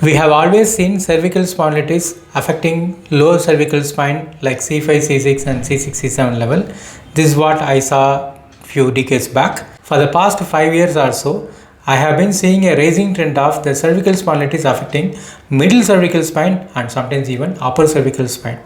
We have always seen cervical spondylitis affecting lower cervical spine like C5, C6 and C6, C7 level. This is what I saw few decades back. For the past 5 years or so, I have been seeing a rising trend of the cervical spondylitis affecting middle cervical spine and sometimes even upper cervical spine.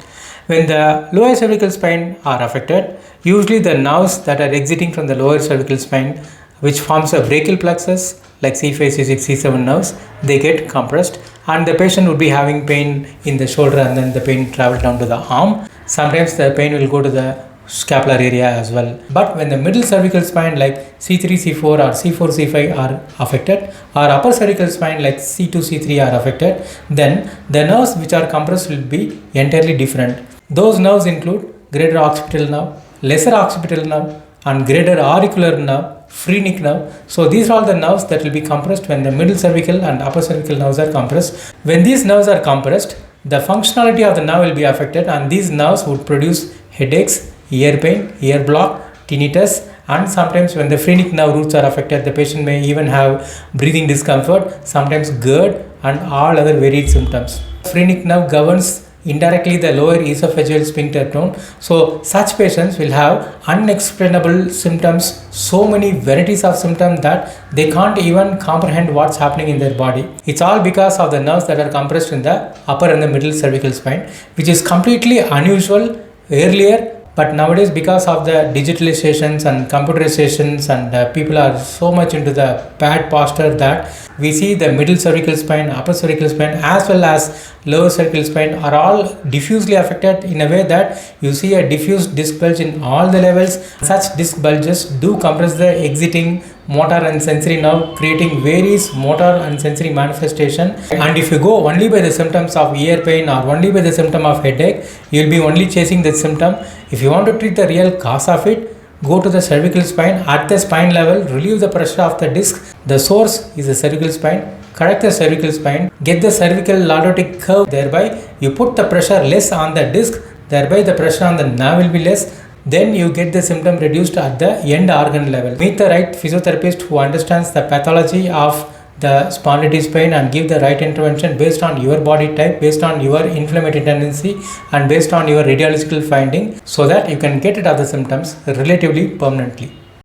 When the lower cervical spine are affected, usually the nerves that are exiting from the lower cervical spine, which forms a brachial plexus like C5, C6, C7 nerves, they get compressed and the patient would be having pain in the shoulder and then the pain travel down to the arm. Sometimes the pain will go to the scapular area as well. But when the middle cervical spine like C3, C4 or C4, C5 are affected, or upper cervical spine like C2, C3 are affected, then the nerves which are compressed will be entirely different. Those nerves include greater occipital nerve, lesser occipital nerve and greater auricular nerve, phrenic nerve. So these are all the nerves that will be compressed when the middle cervical and upper cervical nerves are compressed. When these nerves are compressed, the functionality of the nerve will be affected and these nerves would produce headaches, ear pain, ear block, tinnitus, and sometimes when the phrenic nerve roots are affected, the patient may even have breathing discomfort, sometimes GERD and all other varied symptoms. Phrenic nerve governs indirectly the lower esophageal sphincter tone. So such patients will have unexplainable symptoms, so many varieties of symptoms that they can't even comprehend what's happening in their body. It's all because of the nerves that are compressed in the upper and the middle cervical spine, which is completely unusual earlier. But nowadays, because of the digitalizations and computerizations and people are so much into the bad posture that we see the middle cervical spine, upper cervical spine as well as lower cervical spine are all diffusely affected in a way that you see a diffuse disc bulge in all the levels. Such disc bulges do compress the exiting motor and sensory nerve, creating various motor and sensory manifestation. And if you go only by the symptoms of ear pain or only by the symptom of headache, you will be only chasing the symptom. If you want to treat the real cause of it, go to the cervical spine at the spine level, relieve the pressure of the disc. The source is the cervical spine. Correct the cervical spine, get the cervical lordotic curve, thereby you put the pressure less on the disc, thereby the pressure on the nerve will be less. Then you get the symptom reduced at the end organ level. Meet the right physiotherapist who understands the pathology of the spondylitis pain and give the right intervention based on your body type, based on your inflammatory tendency and based on your radiological finding, so that you can get rid of the symptoms relatively permanently.